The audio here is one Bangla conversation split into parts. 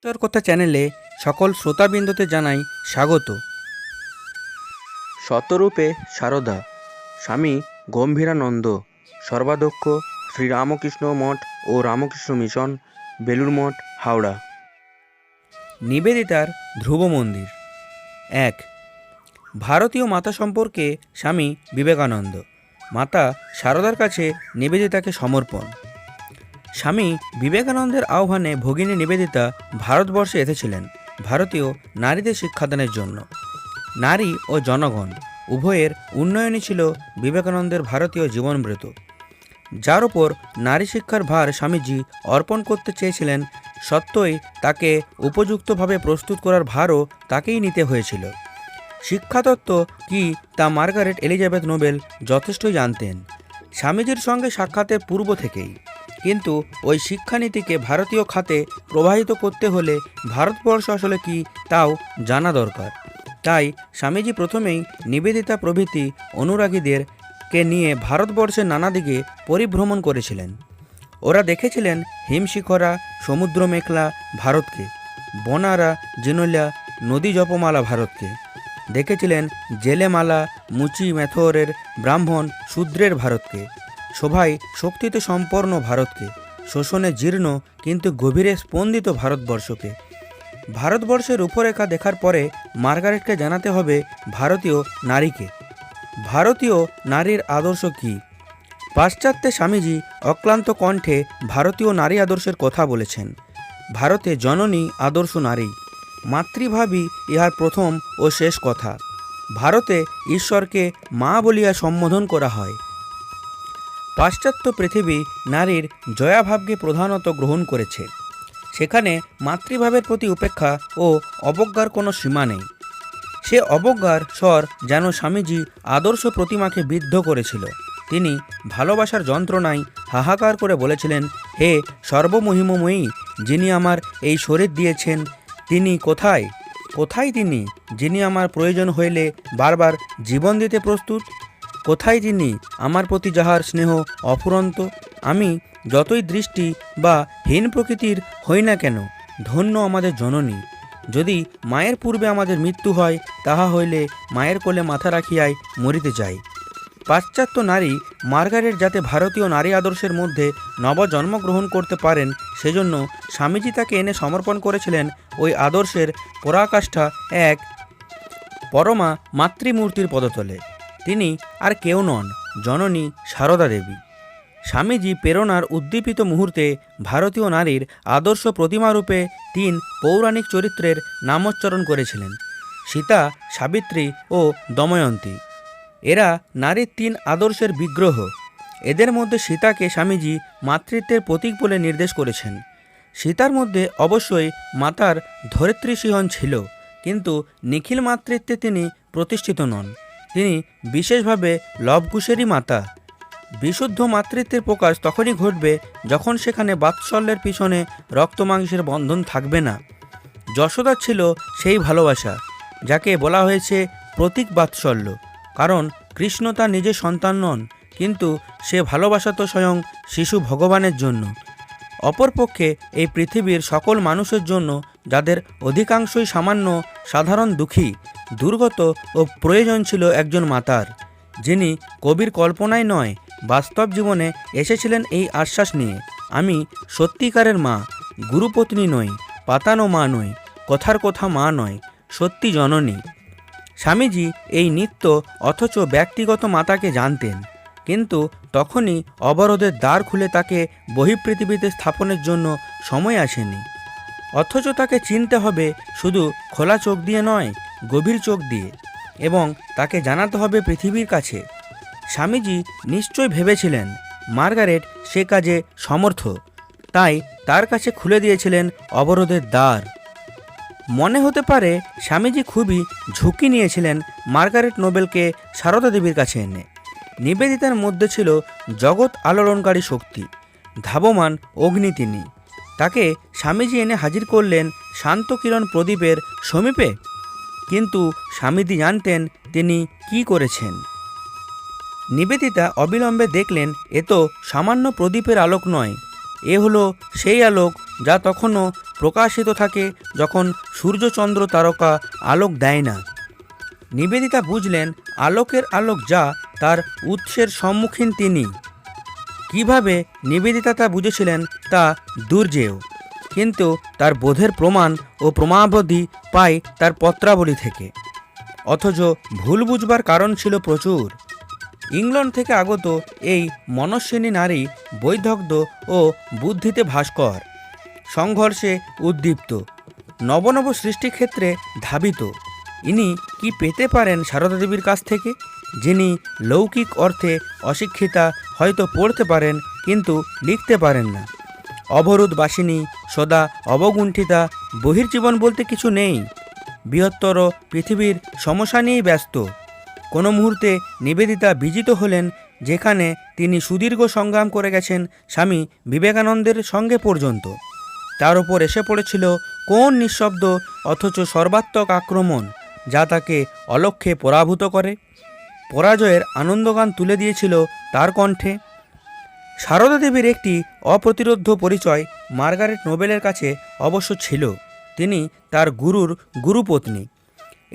তোর কথা চ্যানেলে সকল শ্রোতাবৃন্দতে জানাই স্বাগত। শতরূপে সারদা স্বামী গম্ভীরানন্দ সর্বাধ্যক্ষ শ্রীরামকৃষ্ণ মঠ ও রামকৃষ্ণ মিশন, বেলুড় মঠ, হাওড়া। নিবেদিতার ধ্রুব মন্দির। 1. ভারতীয় মাতা সম্পর্কে স্বামী বিবেকানন্দ। মাতা সারদার কাছে নিবেদিতাকে সমর্পণ। স্বামী বিবেকানন্দের আহ্বানে ভগিনী নিবেদিতা ভারতবর্ষে এসেছিলেন ভারতীয় নারীদের শিক্ষাদানের জন্য। নারী ও জনগণ উভয়ের উন্নয়নই ছিল বিবেকানন্দের ভারতীয় জীবনব্রত, যার ওপর নারী শিক্ষার ভার স্বামীজি অর্পণ করতে চেয়েছিলেন। সত্যই তাকে উপযুক্তভাবে প্রস্তুত করার ভারও তাকেই নিতে হয়েছিল। শিক্ষাতত্ত্ব কি তা মার্গারেট এলিজাবেথ নোবেল যথেষ্টই জানতেন স্বামীজির সঙ্গে সাক্ষাতের পূর্ব থেকেই, কিন্তু ওই শিক্ষানীতিকে ভারতীয় খাতে প্রবাহিত করতে হলে ভারতবর্ষ আসলে কি তাও জানা দরকার। তাই স্বামীজি প্রথমেই নিবেদিতা প্রভৃতি অনুরাগীদেরকে নিয়ে ভারতবর্ষের নানা দিকে পরিভ্রমণ করেছিলেন। ওরা দেখেছিলেন হিমশিখরা, সমুদ্র মেখলা ভারতকে, বনারা জিনলা নদী জপমালা ভারতকে, দেখেছিলেন জেলেমালা মুচি মেথরের ব্রাহ্মণ শূদ্রের ভারতকে, শোভায় শক্তিতে সম্পন্ন ভারতকে, শোষণে জীর্ণ কিন্তু গভীরে স্পন্দিত ভারতবর্ষকে। ভারতবর্ষের রূপরেখা দেখার পরে মার্গারেটকে জানাতে হবে ভারতীয় নারীকে। ভারতীয় নারীর আদর্শ কী? পাশ্চাত্যে স্বামীজি অক্লান্ত কণ্ঠে ভারতীয় নারী আদর্শের কথা বলেছেন। ভারতে জননী আদর্শ নারী, মাতৃভাবী ইহার প্রথম ও শেষ কথা। ভারতে ঈশ্বরকে মা বলিয়া সম্বোধন করা হয়। পাশ্চাত্য পৃথিবী নারীর জয়াভাবকে প্রধানত গ্রহণ করেছে। সেখানে মাতৃভাবের প্রতি উপেক্ষা ও অবজ্ঞার কোনো সীমা নেই। সে অবজ্ঞার স্বর যেন স্বামীজি আদর্শ প্রতিমাকে বিদ্ধ করেছিল। তিনি ভালোবাসার যন্ত্রণায় হাহাকার করে বলেছিলেন, হে সর্বমহিমময়ী, যিনি আমার এই শরীর দিয়েছেন, তিনি কোথায়? কোথায় তিনি, যিনি আমার প্রয়োজন হইলে বারবার জীবন দিতে প্রস্তুত? কোথায় তিনি, আমার প্রতি যাহার স্নেহ অফুরন্ত? আমি যতই দৃষ্টি বা হীন প্রকৃতির হই না কেন, ধন্য আমাদের জননী। যদি মায়ের পূর্বে আমাদের মৃত্যু হয়, তাহা হইলে মায়ের কোলে মাথা রাখিয়াই মরিতে চাই। পাশ্চাত্য নারী মার্গারেট যাতে ভারতীয় নারী আদর্শের মধ্যে নবজন্ম গ্রহণ করতে পারেন, সেজন্য স্বামীজি তাকে এনে সমর্পণ করেছিলেন ওই আদর্শের পরাকাষ্ঠা এক পরমা মাতৃমূর্তির পদতলে। তিনি আর কেউ নন, জননী সারদা দেবী। স্বামীজি প্রেরণার উদ্দীপিত মুহূর্তে ভারতীয় নারীর আদর্শ প্রতিমারূপে 3 পৌরাণিক চরিত্রের নামোচ্চারণ করেছিলেন: সীতা, সাবিত্রী ও দময়ন্তী। এরা নারীর 3 আদর্শের বিগ্রহ। এদের মধ্যে সীতাকে স্বামীজি মাতৃত্বের প্রতীক বলে নির্দেশ করেছেন। সীতার মধ্যে অবশ্যই মাতার ধরিত্রীসিংহন ছিল, কিন্তু নিখিল মাতৃত্বে তিনি প্রতিষ্ঠিত নন। তিনি বিশেষভাবে লবকুশেরই মাতা। বিশুদ্ধ মাতৃত্বের প্রকাশ তখনই ঘটবে যখন সেখানে বাৎসল্যের পিছনে রক্তমাংসের বন্ধন থাকবে না। যশোদার ছিল সেই ভালোবাসা যাকে বলা হয়েছে প্রতীক বাৎসল্য, কারণ কৃষ্ণ তার নিজের সন্তান নন, কিন্তু সে ভালোবাসা তো স্বয়ং শিশু ভগবানের জন্য। অপরপক্ষে এই পৃথিবীর সকল মানুষের জন্য, যাদের অধিকাংশই সামান্য সাধারণ দুঃখী, দুর্গত ও প্রয়োজন ছিল একজন মাতার, যিনি কবির কল্পনায় নয়, বাস্তব জীবনে এসেছিলেন এই আশ্বাস নিয়ে, আমি সত্যিকারের মা, গুরুপত্নী নই, পাতানো মা নই, কথার কথা মা নয়, সত্যি জননী। স্বামীজি এই নিত্য অথচ ব্যক্তিগত মাতাকে জানতেন, কিন্তু তখনই অবরোধের দ্বার খুলে তাকে বহিঃপৃথিবীতে স্থাপনের জন্য সময় আসেনি। অথচ তাকে চিনতে হবে শুধু খোলা চোখ দিয়ে নয়, গভীর চোখ দিয়ে, এবং তাকে জানাতে হবে পৃথিবীর কাছে। স্বামীজি নিশ্চয় ভেবেছিলেন মার্গারেট সে কাজে সমর্থ, তাই তার কাছে খুলে দিয়েছিলেন অবরোধের দ্বার। মনে হতে পারে স্বামীজি খুবই ঝুঁকি নিয়েছিলেন মার্গারেট নোবেলকে সারদা দেবীর কাছে এনে। নিবেদিতার মধ্যে ছিল জগৎ আলোড়নকারী শক্তি, ধাবমান অগ্নি। তিনি তাকে স্বামীজি এনে হাজির করলেন শান্ত কিরণ প্রদীপের সমীপে, কিন্তু স্বামীজি জানতেন তিনি কি করেছেন। নিবেদিতা অবিলম্বে দেখলেন, এ তো সামান্য প্রদীপের আলোক নয়, এ হলো সেই আলোক যা তখনও প্রকাশিত থাকে যখন সূর্যচন্দ্র তারকা আলোক দেয় না। নিবেদিতা বুঝলেন আলোকের আলোক যা তার উৎসের সম্মুখীন তিনি। কিভাবে নিবেদিতা তা বুঝেছিলেন তা দুর্জেয়, কিন্তু তার বোধের প্রমাণ ও প্রমাণাবধি পাই তার পত্রাবলী থেকে। অথচ ভুল বুঝবার কারণ ছিল প্রচুর। ইংল্যান্ড থেকে আগত এই মনস্বিনী নারী বৈদগ্ধ ও বুদ্ধিতে ভাস্কর, সংঘর্ষে উদ্দীপ্ত, নবনব সৃষ্টিক্ষেত্রে ধাবিত। ইনি কি পেতে পারেন সারদা দেবীর কাছ থেকে, যিনি লৌকিক অর্থে অশিক্ষিতা, হয়তো পড়তে পারেন কিন্তু লিখতে পারেন না, অবরোধবাসিনী, সদা অবগুণ্ঠিতা, বহির্জীবন বলতে কিছু নেই, বৃহত্তর পৃথিবীর সমস্যা নিয়েই ব্যস্ত। কোনো মুহূর্তে নিবেদিতা বিজিত হলেন, যেখানে তিনি সুদীর্ঘ সংগ্রাম করে গেছেন স্বামী বিবেকানন্দের সঙ্গে পর্যন্ত। তার উপর এসে পড়েছিল কোন নিঃশব্দ অথচ সর্বাত্মক আক্রমণ, যা তাকে অলক্ষ্যে পরাভূত করে। পরাজয়ের আনন্দগান তুলে দিয়েছিল তার কণ্ঠে। সারদা দেবীর একটি অপ্রতিরোধ্য পরিচয় মার্গারেট নোবেলের কাছে অবশ্য ছিল। তিনি তার গুরুর গুরুপত্নী।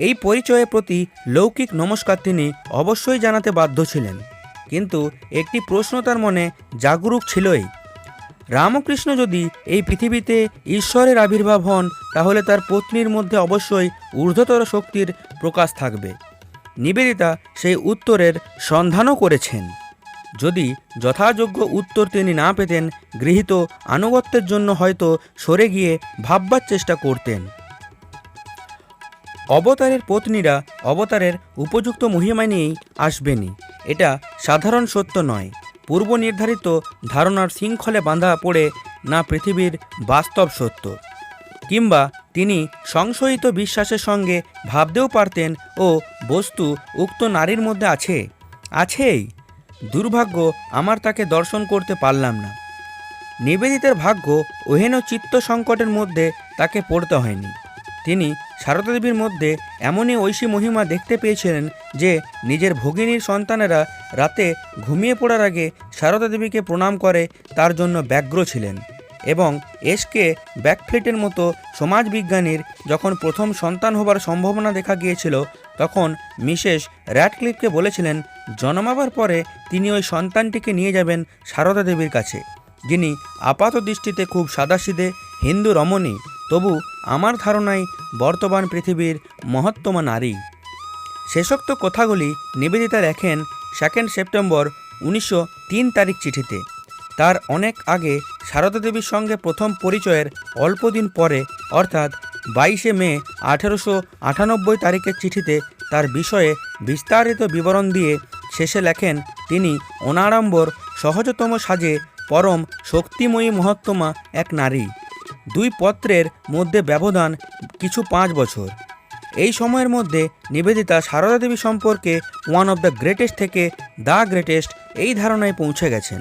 এই পরিচয়ের প্রতি লৌকিক নমস্কার তিনি অবশ্যই জানাতে বাধ্য ছিলেন, কিন্তু একটি প্রশ্ন তার মনে জাগরুক ছিলই। রামকৃষ্ণ যদি এই পৃথিবীতে ঈশ্বরের আবির্ভাব হন, তাহলে তার পত্নীর মধ্যে অবশ্যই ঊর্ধ্বতর শক্তির প্রকাশ থাকবে। নিবেদিতা সেই উত্তরের সন্ধানও করেছেন। যদি যথাযোগ্য উত্তর তিনি না পেতেন, গৃহীত আনুগত্যের জন্য হয়তো সরে গিয়ে ভাববার চেষ্টা করতেন। অবতারের পত্নীরা অবতারের উপযুক্ত মহিমা নিয়েই আসবেনই, এটা সাধারণ সত্য নয়। পূর্ব নির্ধারিত ধারণার শৃঙ্খলে বাঁধা পড়ে না পৃথিবীর বাস্তব সত্য। কিংবা তিনি সংশয়িত বিশ্বাসের সঙ্গে ভাবতেও পারতেন ও বস্তু উক্ত নারীর মধ্যে আছেই। দুর্ভাগ্য আমার তাকে দর্শন করতে পারলাম না। নিবেদিতার ভাগ্য ওহেন চিত্ত সংকটের মধ্যে তাকে পড়তে হয়নি। তিনি সারদা দেবীর মধ্যে এমনই ঐশী মহিমা দেখতে পেয়েছিলেন যে নিজের ভগিনীর সন্তানেরা রাতে ঘুমিয়ে পড়ার আগে সারদা দেবীকে প্রণাম করে তার জন্য ব্যগ্র ছিলেন। এবং এসকে ব্যাকফ্লিটের মতো সমাজবিজ্ঞানীর যখন প্রথম সন্তান হবার সম্ভাবনা দেখা গিয়েছিল, তখন মিসেস র্যাডক্লিফকে বলেছিলেন জন্মাবার পরে তিনি ওই সন্তানটিকে নিয়ে যাবেন সারদা দেবীর কাছে, যিনি আপাত দৃষ্টিতে খুব সাদাসিধে হিন্দু রমণী, তবু আমার ধারণায় বর্তমান পৃথিবীর মহত্তমা নারী। শেষোক্ত কথাগুলি নিবেদিতা লেখেন 2 সেপ্টেম্বর 1903 চিঠিতে। তার অনেক আগে সারদা দেবীর সঙ্গে প্রথম পরিচয়ের অল্প দিন পরে, অর্থাৎ 22 মে 1898 চিঠিতে তার বিষয়ে বিস্তারিত বিবরণ দিয়ে শেষে লেখেন তিনি অনাড়ম্বর সহজতম সাজে পরম শক্তিময়ী মহত্তমা এক নারী। 2 পত্রের মধ্যে ব্যবধান কিছু 5 বছর। এই সময়ের মধ্যে নিবেদিতা সারদা দেবী সম্পর্কে ওয়ান অব দ্য গ্রেটেস্ট থেকে দ্য গ্রেটেস্ট এই ধারণায় পৌঁছে গেছেন।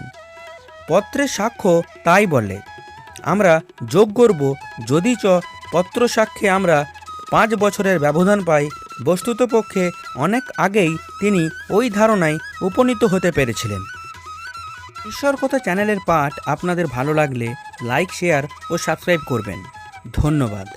পত্রের সাক্ষ্য তাই বলে। আমরা যোগ করব, যদিচ পত্র সাক্ষ্যে আমরা 5 বছরের ব্যবধান পাই, বস্তুতপক্ষে অনেক আগেই তিনি ওই ধারণায় উপনীত হতে পেরেছিলেন। ঈশ্বর কথা চ্যানেলের পাঠ আপনাদের ভালো লাগলে লাইক, শেয়ার ও সাবস্ক্রাইব করবেন। ধন্যবাদ।